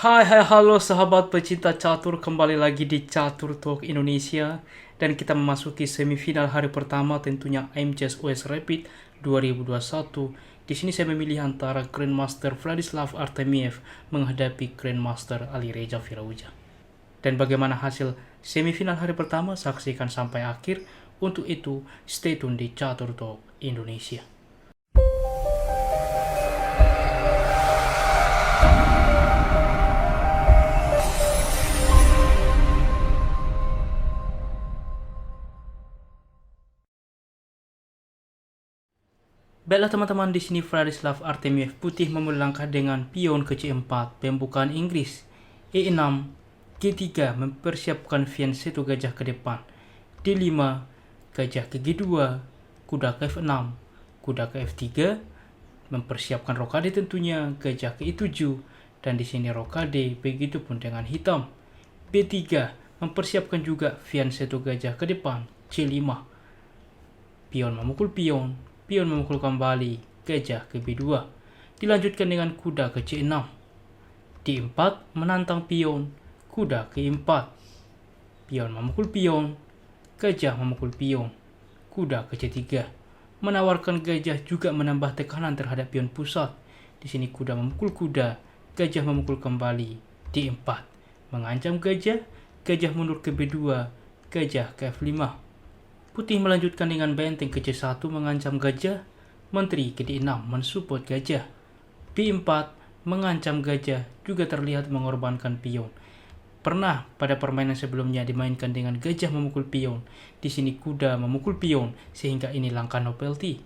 Halo sahabat pecinta catur, kembali lagi di Catur Talk Indonesia. Dan kita memasuki semifinal hari pertama tentunya AIM Chess US Rapid 2021. Di sini saya memilih antara Grandmaster Vladislav Artemiev menghadapi Grandmaster Alireza Firouzja. Dan bagaimana hasil semifinal hari pertama, saksikan sampai akhir. Untuk itu, stay tune di Catur Talk Indonesia. Baiklah teman-teman, di sini Vladislav Artemiev putih memulai langkah dengan pion ke C4, pembukaan Inggris, E6, G3 mempersiapkan Fianchetto gajah ke depan, D5, gajah ke G2, kuda ke F6, kuda ke F3, mempersiapkan rokade tentunya, gajah ke I7, dan di sini rokade, begitupun dengan hitam. B3 mempersiapkan juga Fianchetto gajah ke depan, C5, pion memukul pion memukul kembali, gajah ke B2. Dilanjutkan dengan kuda ke C6. D4 menantang pion, kuda ke E4. Pion memukul pion, gajah memukul pion, kuda ke C3. Menawarkan gajah juga menambah tekanan terhadap pion pusat. Di sini kuda memukul kuda, gajah memukul kembali, D4. Mengancam gajah, gajah mundur ke B2, gajah ke F5. Putih melanjutkan dengan benteng ke C1 mengancam gajah, menteri ke D6 mensupport gajah. B4 mengancam gajah, juga terlihat mengorbankan pion. Pernah pada permainan sebelumnya dimainkan dengan gajah memukul pion. Di sini kuda memukul pion, sehingga ini langkah no penalty.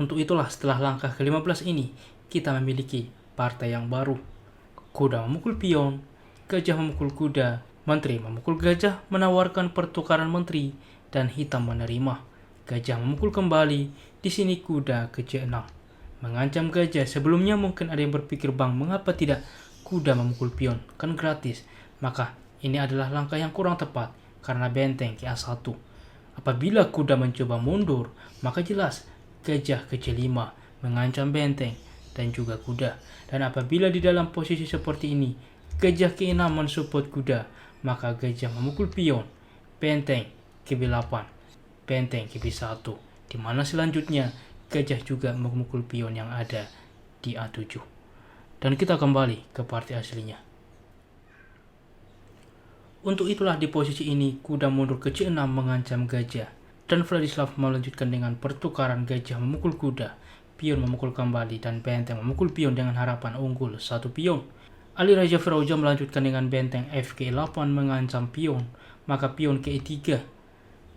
Untuk itulah setelah langkah ke-15 ini, kita memiliki partai yang baru. Kuda memukul pion, gajah memukul kuda, menteri memukul gajah, menawarkan pertukaran menteri, dan hitam menerima. Gajah memukul kembali, di sini kuda ke C6. Mengancam gajah, sebelumnya mungkin ada yang berpikir mengapa tidak kuda memukul pion, kan gratis. Maka ini adalah langkah yang kurang tepat, karena benteng ke A1. Apabila kuda mencoba mundur, maka jelas gajah ke C5, mengancam benteng dan juga kuda. Dan apabila di dalam posisi seperti ini, gajah ke E6 mensupport kuda, maka gajah memukul pion, benteng ke B8, benteng ke B1, di mana selanjutnya gajah juga memukul pion yang ada di A7. Dan kita kembali ke partai aslinya. Untuk itulah di posisi ini kuda mundur ke C6 mengancam gajah, dan Vladislav melanjutkan dengan pertukaran gajah memukul kuda, pion memukul kembali, dan benteng memukul pion dengan harapan unggul satu pion. Alireza Firouzja melanjutkan dengan benteng F ke E8 mengancam pion, maka pion ke E3,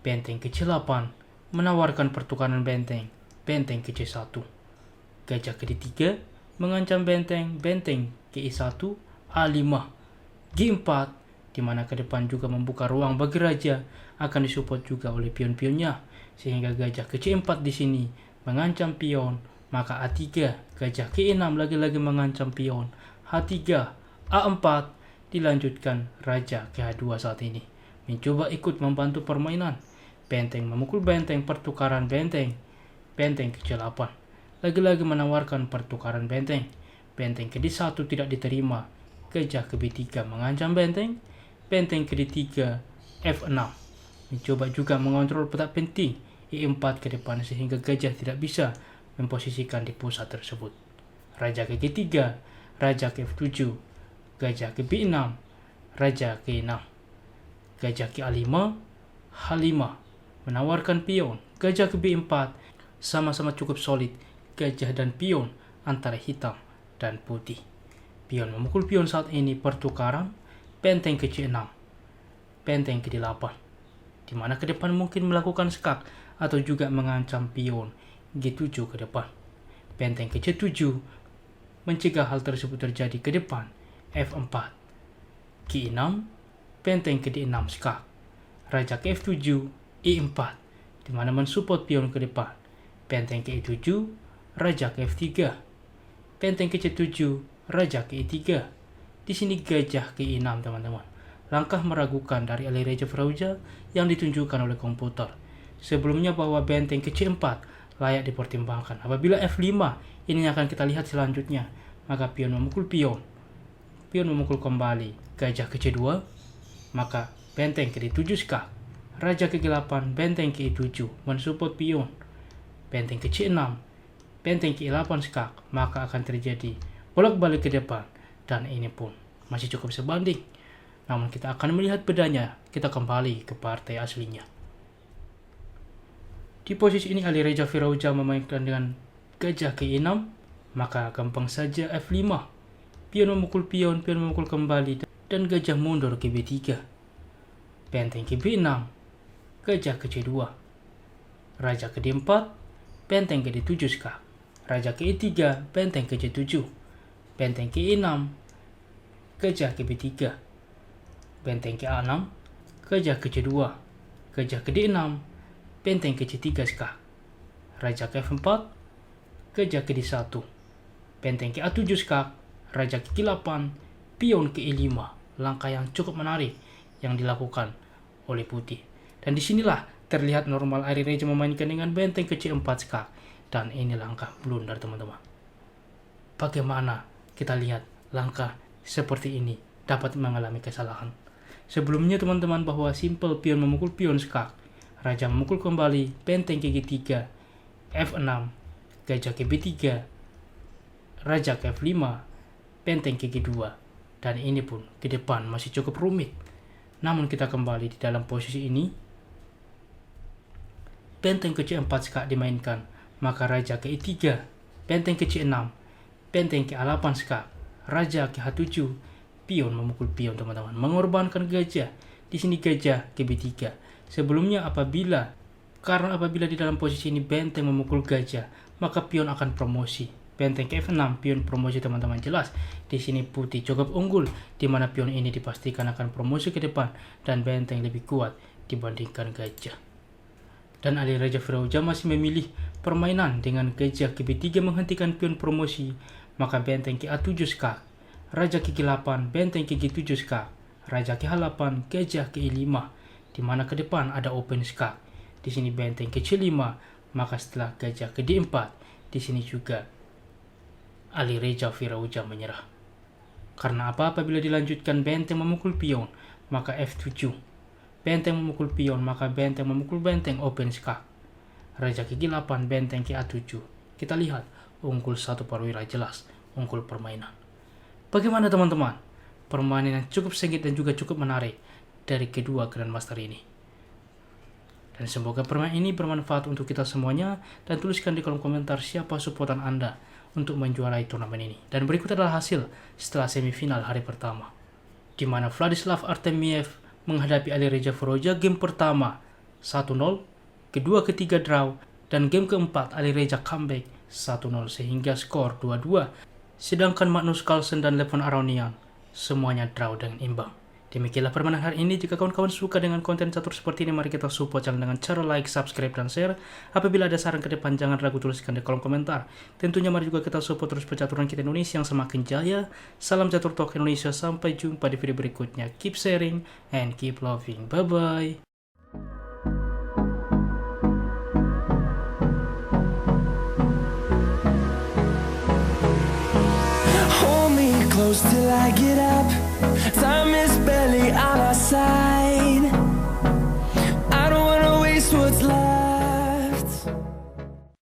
benteng ke C8 menawarkan pertukaran benteng, benteng ke C1. Gajah ke D3 mengancam benteng, benteng ke E1, A5, G4, di mana ke depan juga membuka ruang bagi raja, akan disupport juga oleh pion-pionnya, sehingga gajah ke C4 di sini mengancam pion, maka A3, gajah ke E6 lagi-lagi mengancam pion, H3, A4, dilanjutkan raja ke H2 saat ini, mencoba ikut membantu permainan. Benteng memukul benteng, pertukaran benteng, benteng ke C8. Lagi-lagi menawarkan pertukaran benteng, benteng ke D1 tidak diterima, gajah ke B3 mengancam benteng, benteng ke D3, F6. Mencoba juga mengontrol petak penting, E4 ke depan sehingga gajah tidak bisa memposisikan di pusat tersebut. Raja ke G3, raja ke F7, gajah ke B6, raja ke E6, gajah ke A5, H5. Menawarkan pion, gajah ke B4, sama-sama cukup solid, gajah dan pion antara hitam dan putih. Pion memukul pion saat ini, pertukaran, benteng ke C6, benteng ke D8, di mana ke depan mungkin melakukan skak atau juga mengancam pion G7 ke depan. Benteng ke C7, mencegah hal tersebut terjadi ke depan, F4, G6, benteng ke D6 skak, raja ke F7, E4, di mana mensupport pion ke depan, benteng ke E7, raja ke F3, benteng ke C7, raja ke E3. Di sini gajah ke E6, teman-teman. Langkah meragukan dari Alireza Firouzja yang ditunjukkan oleh komputer. Sebelumnya bahwa benteng ke C4 layak dipertimbangkan. Apabila F5, ini akan kita lihat selanjutnya, maka pion memukul pion, pion memukul kembali gajah ke C2, maka benteng ke D7 skak. Raja ke G8, benteng ke E7 mensupport pion. Benteng ke C6, benteng ke E8 skak, maka akan terjadi bolak-balik ke depan, dan ini pun masih cukup sebanding. Namun kita akan melihat bedanya, kita kembali ke partai aslinya. Di posisi ini Alireza Firouzja memainkan dengan gajah ke E6, maka gampang saja F5. Pion memukul pion memukul kembali, dan gajah mundur ke B3. Benteng ke B6, gajah ke C2. Raja ke D4, benteng ke D7 skak. Raja ke E3, benteng ke C7. Benteng ke E6, gajah ke B3. Benteng ke A6, gajah ke C2. Gajah ke D6, benteng ke C3 skak. Raja ke F4, gajah ke D1. Benteng ke A7 skak. Raja ke G8, pion ke E5. Langkah yang cukup menarik yang dilakukan oleh putih. Dan disinilah terlihat normal Alireza memainkan dengan benteng ke C4 skak. Dan ini langkah blunder, teman-teman. Bagaimana kita lihat langkah seperti ini dapat mengalami kesalahan? Sebelumnya teman-teman, bahwa simple pion memukul pion skak, raja memukul kembali, benteng ke G3, F6, gajah ke B3, raja ke F5, benteng ke G2, dan ini pun ke depan masih cukup rumit. Namun kita kembali di dalam posisi ini, benteng ke C4 skak dimainkan, maka raja ke E3, benteng ke C6, benteng ke A8 skak, raja ke H7, pion memukul pion, teman-teman, mengorbankan gajah. Di sini gajah ke B3. Sebelumnya karena apabila di dalam posisi ini benteng memukul gajah, maka pion akan promosi. Benteng ke F6, pion promosi, teman-teman, jelas. Di sini putih cukup unggul, di mana pion ini dipastikan akan promosi ke depan dan benteng lebih kuat dibandingkan gajah. Dan Alireza Firouzja masih memilih permainan dengan gajah ke B3 menghentikan pion promosi, maka benteng ke A7 skak, raja ke G8, benteng ke G7 skak, raja ke H8, gajah ke E5, di mana ke depan ada open skak. Di sini benteng ke C5, maka setelah gajah ke D4, di sini juga Alireza Firouzja menyerah. Karena apabila dilanjutkan benteng memukul pion, maka F7. Benteng memukul pion, maka benteng memukul benteng open skak. Raja ke G8, benteng ke A7. Kita lihat unggul satu perwira, jelas unggul permainan. Bagaimana teman-teman? Permainan yang cukup sengit dan juga cukup menarik dari kedua Grandmaster ini. Dan semoga permainan ini bermanfaat untuk kita semuanya, dan tuliskan di kolom komentar siapa supportan Anda untuk menjuarai turnamen ini. Dan berikut adalah hasil setelah semifinal hari pertama, di mana Vladislav Artemiev menghadapi Alireza Firouzja game pertama 1-0, kedua ketiga draw, dan game keempat Alireza comeback 1-0 sehingga skor 2-2. Sedangkan Magnus Carlsen dan Levon Aronian semuanya draw dengan imbang. Demikianlah permainan hari ini. Jika kawan-kawan suka dengan konten catur seperti ini, mari kita support channel dengan cara like, subscribe, dan share. Apabila ada saran ke depan, jangan ragu tuliskan di kolom komentar. Tentunya mari juga kita support terus percaturan kita Indonesia yang semakin jaya. Salam Catur Talk Indonesia, sampai jumpa di video berikutnya. Keep sharing and keep loving. Bye-bye. Hold me close till I get up. Time is barely on our side.